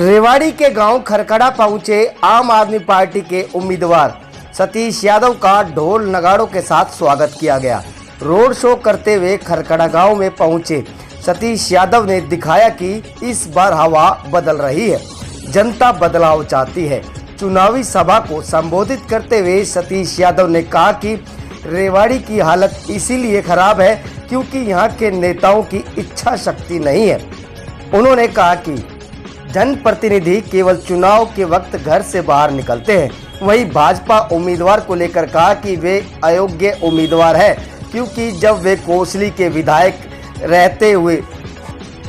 रेवाड़ी के गांव खरखड़ा पहुंचे आम आदमी पार्टी के उम्मीदवार सतीश यादव का ढोल नगाड़ों के साथ स्वागत किया गया। रोड शो करते हुए खरखड़ा गांव में पहुंचे सतीश यादव ने दिखाया कि इस बार हवा बदल रही है, जनता बदलाव चाहती है। चुनावी सभा को संबोधित करते हुए सतीश यादव ने कहा कि रेवाड़ी की हालत इसीलिए खराब है क्योंकि यहाँ के नेताओं की इच्छा शक्ति नहीं है। उन्होंने कहा कि जनप्रतिनिधि केवल चुनाव के वक्त घर से बाहर निकलते हैं। वहीं भाजपा उम्मीदवार को लेकर कहा कि वे अयोग्य उम्मीदवार है क्योंकि जब वे कोसली के विधायक रहते हुए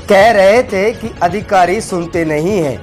कह रहे थे कि अधिकारी सुनते नहीं हैं,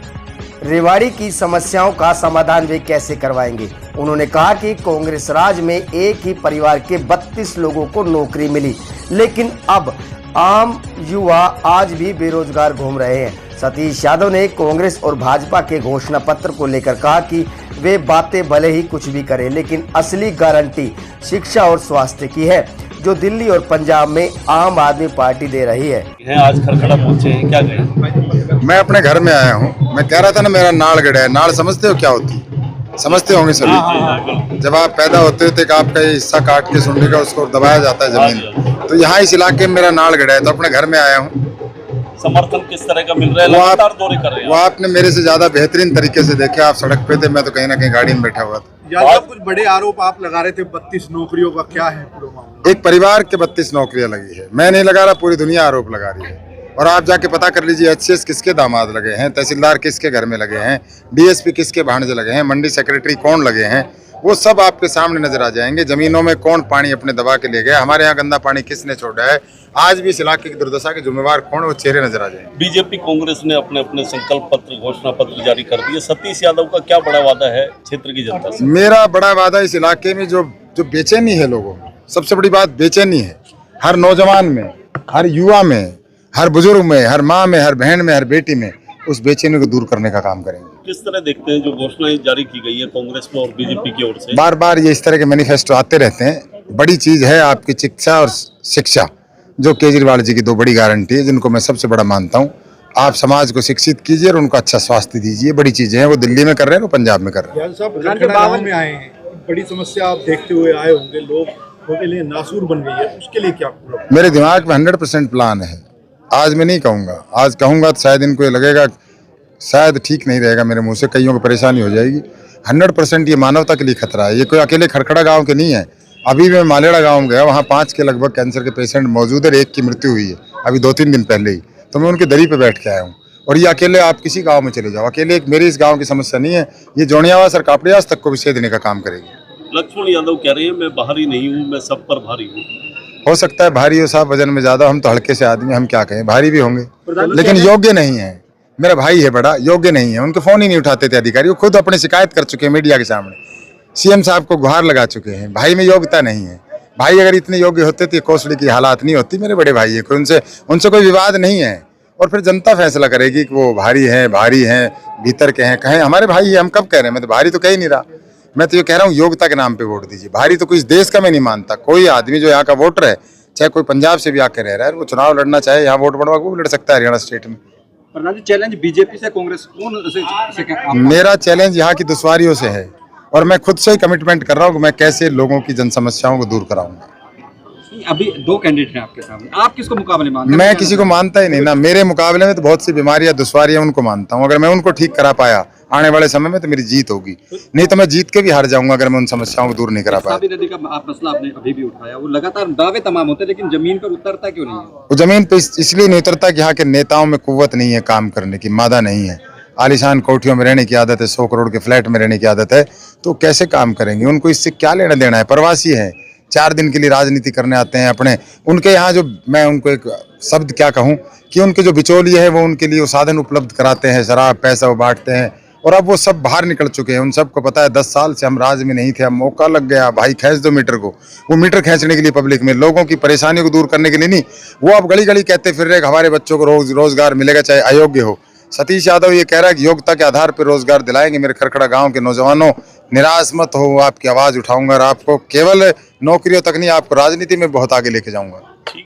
रेवाड़ी की समस्याओं का समाधान वे कैसे करवाएंगे। उन्होंने कहा कि कांग्रेस राज में एक ही परिवार के 32 लोगों को नौकरी मिली, लेकिन अब आम युवा आज भी बेरोजगार घूम रहे हैं। सतीश यादव ने कांग्रेस और भाजपा के घोषणा पत्र को लेकर कहा कि वे बातें भले ही कुछ भी करें, लेकिन असली गारंटी शिक्षा और स्वास्थ्य की है जो दिल्ली और पंजाब में आम आदमी पार्टी दे रही है। आज खरखड़ा पहुंचे हैं, क्या कहें? मैं अपने घर में आया हूँ। मैं कह रहा था ना, मेरा नाड़ गड़ा है। नाड़ समझते हो क्या होती? समझते होंगे सभी। जब आप पैदा होते थे कि आपका हिस्सा काट के सुनने का उसको दबाया जाता है जमीन, तो यहाँ इस इलाके में मेरा नाड़ गड़ा है, तो अपने घर में आया हूँ। समर्थन किस तरह का मिल रहा है? लगातार दौरे कर रहे हैं। वो आपने मेरे से ज्यादा बेहतरीन तरीके से देखे। आप सड़क पे थे, मैं तो कहीं ना कहीं गाड़ी में बैठा हुआ था। यादव, कुछ बड़े आरोप आप लगा रहे थे 32 नौकरियों का, क्या है पूरा मामला? एक परिवार के 32 नौकरियां लगी है। मैं नहीं लगा रहा, पूरी दुनिया आरोप लगा रही है। और आप जाके पता कर लीजिए HCS किसके दामाद लगे हैं, तहसीलदार किसके घर में लगे हैं, DSP किसके भांजे लगे हैं, मंडी सेक्रेटरी कौन लगे हैं, वो सब आपके सामने नजर आ जाएंगे। जमीनों में कौन पानी अपने दबा के ले गया, हमारे यहाँ गंदा पानी किसने छोड़ा है, आज भी इस इलाके की दुर्दशा के जिम्मेवार कौन, वो चेहरे नजर आ जाएंगे। बीजेपी कांग्रेस ने अपने अपने संकल्प पत्र, घोषणा पत्र जारी कर दिए। सतीश यादव का क्या बड़ा वादा है क्षेत्र की जनता से? मेरा बड़ा वादा इस इलाके में जो बेचैनी है लोगों में, सबसे बड़ी बात बेचैनी है। हर नौजवान में, हर युवा में, हर बुजुर्ग में, हर माँ में, हर बहन में, हर बेटी में, उस बेचैनी को दूर करने का काम करेंगे। किस तरह देखते हैं जो घोषणाएं जारी की गई है कांग्रेस में और बीजेपी की ओर से? बार बार ये इस तरह के मैनिफेस्टो आते रहते हैं। बड़ी चीज है आपकी शिक्षा और शिक्षा, जो केजरीवाल जी की दो बड़ी गारंटी है, जिनको मैं सबसे बड़ा मानता हूँ। आप समाज को शिक्षित कीजिए और उनको अच्छा स्वास्थ्य दीजिए। बड़ी चीजें हैं, वो दिल्ली में कर रहे हैं, वो पंजाब में कर रहे हैं। गांव में आए हैं, बड़ी समस्या आप देखते हुए आए होंगे, लोग के लिए नासूर बन गई है, उसके लिए क्या? मेरे दिमाग में 100% प्लान है। आज मैं नहीं कहूँगा, आज कहूँगा तो शायद इनको ये लगेगा, शायद ठीक नहीं रहेगा मेरे मुंह से, कईयों को परेशानी हो जाएगी। 100% ये मानवता के लिए खतरा है। ये कोई अकेले खरखड़ा गांव के नहीं है। अभी मैं मालेड़ा गांव गया, वहाँ 5 के लगभग कैंसर के पेशेंट मौजूद है, 1 की मृत्यु हुई है अभी 2-3 दिन पहले ही। तो मैं उनके दरी पे बैठ के आया हूँ। और ये अकेले आप किसी गाँव में चले जाओ, अकेले एक मेरे इस गाँव की समस्या नहीं है। ये जोड़ियावास और कापड़ियास तक को विषय देने का काम करेगी। लक्ष्मण यादव कह रहे हैं मैं बाहरी नहीं हूँ, मैं सब पर भारी हूँ। हो सकता है भारी हो साहब, वजन में ज्यादा, हम तो हल्के से आदमी, हम क्या कहें, भारी भी होंगे, लेकिन योग्य नहीं है। मेरा भाई है बड़ा, योग्य नहीं है। उनके फोन ही नहीं उठाते थे अधिकारी, वो खुद अपनी शिकायत कर चुके हैं मीडिया के सामने, CM साहब को गुहार लगा चुके हैं। भाई में योग्यता नहीं है। भाई अगर इतने योग्य होते तो कोसली की हालात नहीं होती। मेरे बड़े भाई है, उनसे कोई विवाद नहीं है। और फिर जनता फैसला करेगी कि वो भारी हैं, भीतर के हैं, कहें हमारे भाई है। हम कब कह रहे हैं? मैं तो भारी तो कह ही नहीं रहा। मैं तो ये कह रहा हूँ योग्यता के नाम पे वोट दीजिए। भारी तो कोई इस देश का मैं नहीं मानता। कोई आदमी जो यहाँ का वोटर है, चाहे कोई पंजाब से भी आके रह रहा है, वो चुनाव लड़ना चाहे, यहाँ वोट बढ़वा को लड़ सकता है हरियाणा स्टेट में। चैलेंज बीजेपी से कांग्रेस कौन से? मेरा चैलेंज यहाँ की दुश्वारियों से है और मैं खुद से ही कमिटमेंट कर रहा हूँ कि मैं कैसे लोगों की जन समस्याओं को दूर कराऊंगा। अभी 2 कैंडिडेट हैं आपके सामने, आप किसको मुकाबले मानते हैं? मैं किसी को मानता ही नहीं ना। मेरे मुकाबले में तो बहुत सी बीमारियां, दुश्वारियां, उनको मानता हूं। अगर मैं उनको ठीक करा पाया आने वाले समय में तो मेरी जीत होगी, नहीं तो मैं जीत के भी हार जाऊंगा अगर मैं उन समस्याओं को दूर नहीं करा पाया। ताप्ती नदी का आप मसला आपने अभी भी उठाया, वो लगातार दावे तमाम होते हैं, लेकिन जमीन पर उतरता क्यों नहीं है? वो जमीन पे इसलिए नहीं उतरता कि यहाँ के नेताओं में कुव्वत नहीं है, काम करने की मादा नहीं है। आलीशान कोठियों में रहने की आदत है, 100 करोड़ के फ्लैट में रहने की आदत है, तो कैसे काम करेंगे? उनको इससे क्या लेना देना है? प्रवासी है, 4 दिन के लिए राजनीति करने आते हैं अपने। उनके यहाँ जो, मैं उनको एक शब्द क्या कहूँ कि उनके जो बिचौलिए हैं वो उनके लिए वो साधन उपलब्ध कराते हैं, शराब पैसा वो बांटते हैं। और अब वो सब बाहर निकल चुके हैं। उन सबको पता है 10 साल से हम राज में नहीं थे, अब मौका लग गया, भाई खींच दो मीटर को। वो मीटर खींचने के लिए पब्लिक में, लोगों की परेशानियों को दूर करने के लिए नहीं। वो अब गली गली कहते फिर रहे हमारे बच्चों को रोजगार मिलेगा चाहे अयोग्य हो। सतीश यादव ये कह रहा है कि योग्यता के आधार पर रोजगार दिलाएंगे। मेरे खरखड़ा गांव के नौजवानों, निराश मत हो, आपकी आवाज उठाऊंगा और आपको केवल नौकरियों तक नहीं, आपको राजनीति में बहुत आगे लेके जाऊंगा।